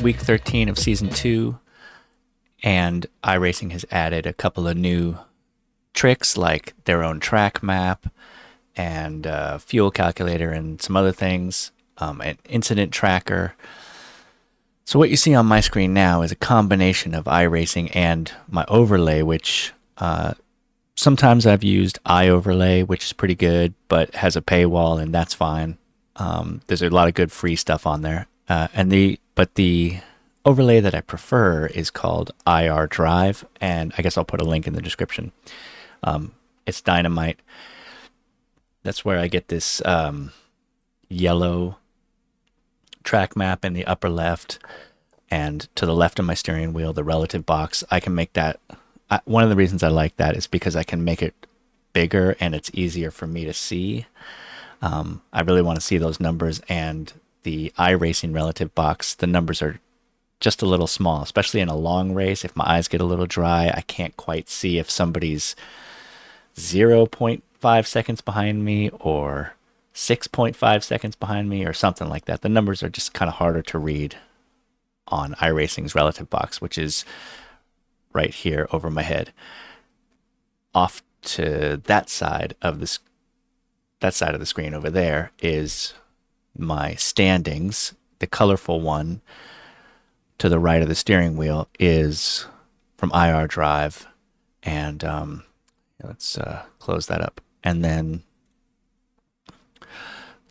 week 13 of season 2, and iRacing has added a couple of new tricks like their own track map and fuel calculator and some other things, an incident tracker. So what you see on my screen now is a combination of iRacing and my overlay, which sometimes I've used iOverlay, which is pretty good, but has a paywall, and that's fine. There's a lot of good free stuff on there, but the overlay that I prefer is called IR Drive, and I guess I'll put a link in the description. It's dynamite. That's where I get this yellow track map in the upper left, and to the left of my steering wheel, the relative box. I can make that. One of the reasons I like that is because I can make it bigger and it's easier for me to see. I really want to see those numbers, and the iRacing relative box, the numbers are just a little small, especially in a long race. If my eyes get a little dry, I can't quite see if somebody's 0.5 seconds behind me or 6.5 seconds behind me or something like that. The numbers are just kind of harder to read on iRacing's relative box, which is right here over my head. Off to that side of the screen over there is my standings. The colorful one to the right of the steering wheel is from IR Drive, and let's close that up. And then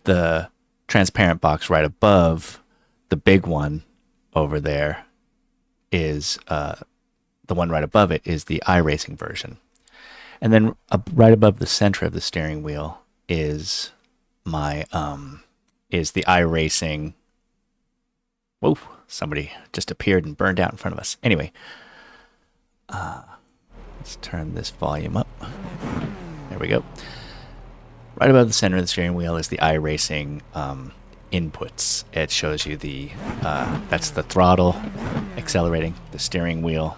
the transparent box right above the big one over there is the one right above it is the iRacing version. And then right above the center of the steering wheel is my is the iRacing. Whoa, somebody just appeared and burned out in front of us. Anyway, let's turn this volume up. There we go. Right above the center of the steering wheel is the iRacing inputs. It shows you that's the throttle accelerating, the steering wheel,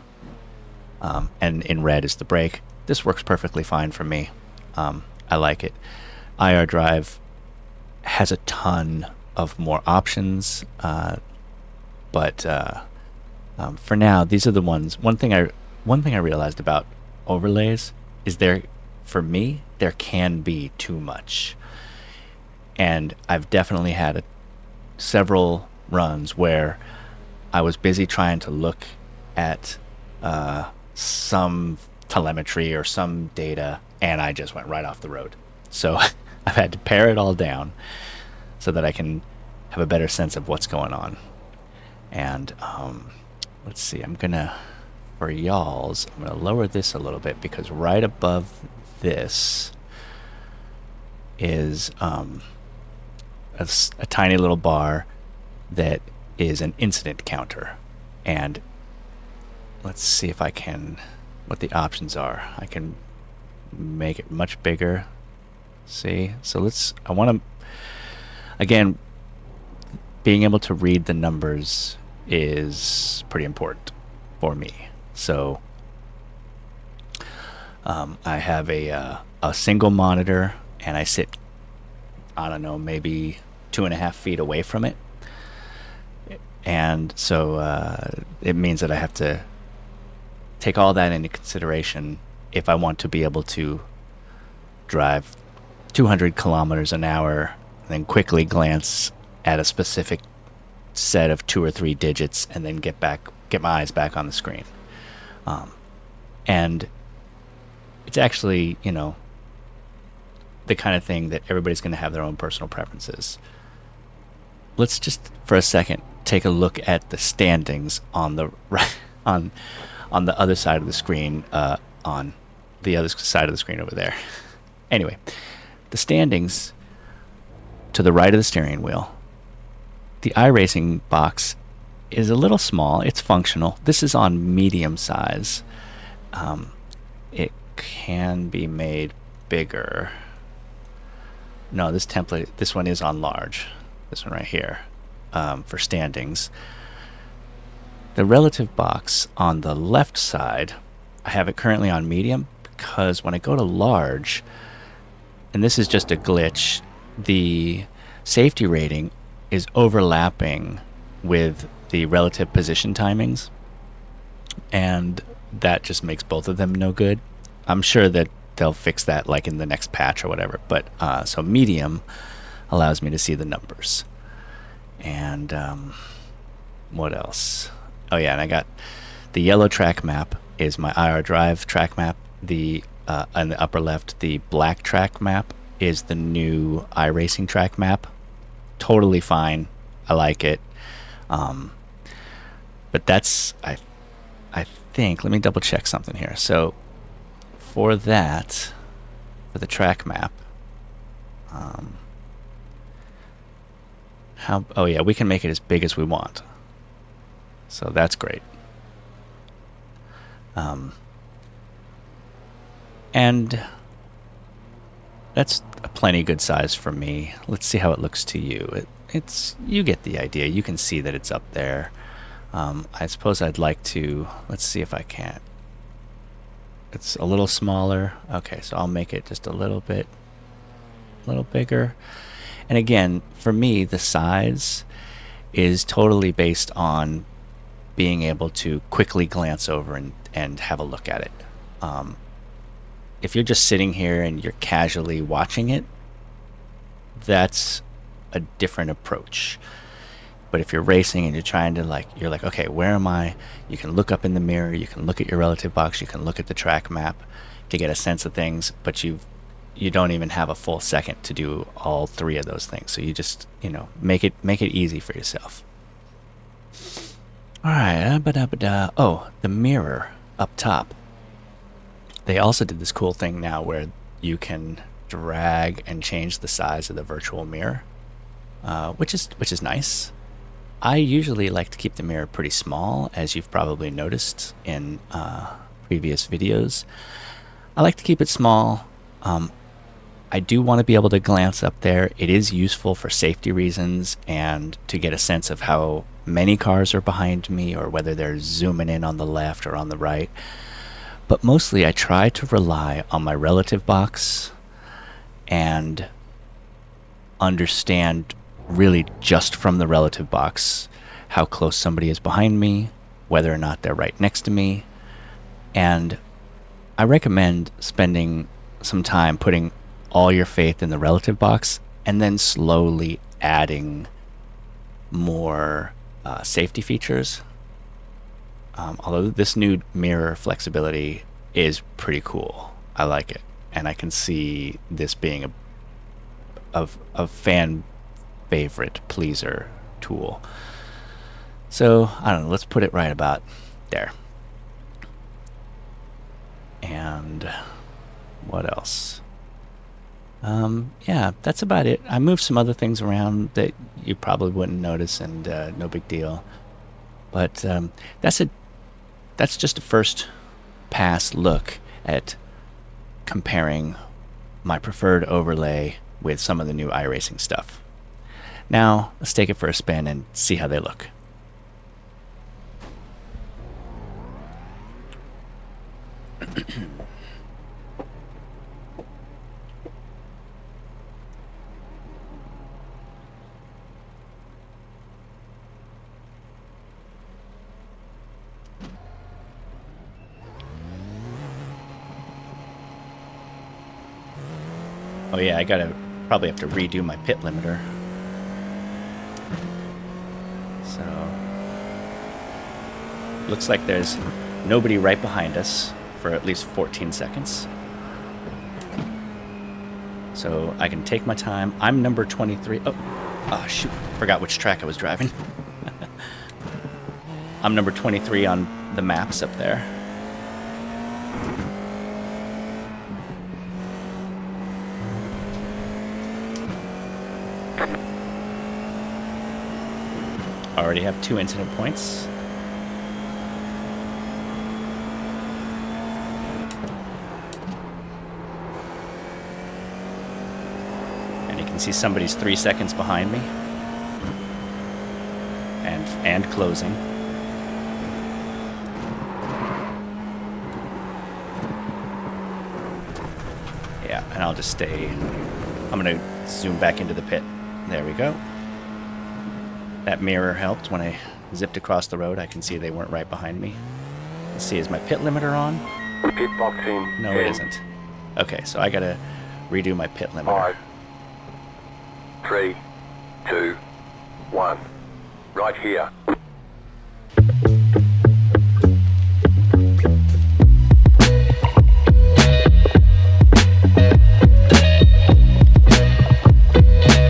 and in red is the brake. This works perfectly fine for me. I like it. IR Drive has a ton of more options, but for now, these are the ones. One thing I realized about overlays is for me, there can be too much. And I've definitely had several runs where I was busy trying to look at some telemetry or some data, and I just went right off the road. So I've had to pare it all down so that I can have a better sense of what's going on. And let's see, for y'all's, I'm gonna lower this a little bit, because right above this is a tiny little bar that is an incident counter. And let's see what the options are. I can make it much bigger. See? So I want to, again, being able to read the numbers is pretty important for me. So I have a single monitor, and I sit, I don't know, maybe 2.5 feet away from it. And so it means that I have to take all that into consideration if I want to be able to drive 200 kilometers an hour, and then quickly glance at a specific set of 2 or 3 digits, and then get my eyes back on the screen. And it's actually, the kind of thing that everybody's going to have their own personal preferences. Let's just for a second take a look at the standings on the right, on the other side of the screen, on the other side of the screen over there. Anyway, the standings to the right of the steering wheel, the iRacing box is a little small. It's functional. This is on medium size. It can be made bigger. No, this one is on large. This one right here, for standings. The relative box on the left side, I have it currently on medium, because when I go to large, and this is just a glitch, the safety rating is overlapping with the relative position timings, and that just makes both of them no good. I'm sure that they'll fix that like in the next patch or whatever. But so medium allows me to see the numbers. And what else? Oh yeah, and I got the yellow track map is my IR Drive track map. The on the upper left, the black track map is the new iRacing track map. Totally fine. I like it. But that's I think. Let me double check something here. So for that, for the track map, how? Oh yeah, we can make it as big as we want. So that's great. And that's a plenty good size for me. Let's see how it looks to you. It's you get the idea. You can see that it's up there. I suppose I'd like to. Let's see if I can. It's a little smaller. Okay, so I'll make it just a little bigger. And again, for me, the size is totally based on being able to quickly glance over and have a look at it. If you're just sitting here and you're casually watching it, that's a different approach. But if you're racing and you're trying to you're like, okay, where am I? You can look up in the mirror, you can look at your relative box, you can look at the track map to get a sense of things, but you don't even have a full second to do all three of those things. So you just, make it easy for yourself. All right, oh, the mirror up top. They also did this cool thing now where you can drag and change the size of the virtual mirror, which is nice. I usually like to keep the mirror pretty small, as you've probably noticed in previous videos. I like to keep it small. I do want to be able to glance up there. It is useful for safety reasons and to get a sense of how many cars are behind me or whether they're zooming in on the left or on the right. But mostly I try to rely on my relative box and understand really just from the relative box how close somebody is behind me, whether or not they're right next to me. And I recommend spending some time putting all your faith in the relative box and then slowly adding more safety features. Although this new mirror flexibility is pretty cool. I like it. And I can see this being a fan favorite pleaser tool. So, I don't know, let's put it right about there. And what else? Yeah, that's about it. I moved some other things around that you probably wouldn't notice, and no big deal. But that's just a first pass look at comparing my preferred overlay with some of the new iRacing stuff. Now, let's take it for a spin and see how they look. Oh yeah, I probably have to redo my pit limiter. So, looks like there's nobody right behind us for at least 14 seconds. So I can take my time. I'm number 23. Oh shoot, forgot which track I was driving. I'm number 23 on the maps up there. Already have 2 incident points. And you can see somebody's 3 seconds behind me. And closing. Yeah, and I'll just stay. I'm gonna zoom back into the pit. There we go. That mirror helped when I zipped across the road. I can see they weren't right behind me. Let's see, is my pit limiter on? Pit box in. No, 10, it isn't. Okay, so I gotta redo my pit limiter. 5, 3, 2, 1. Right here.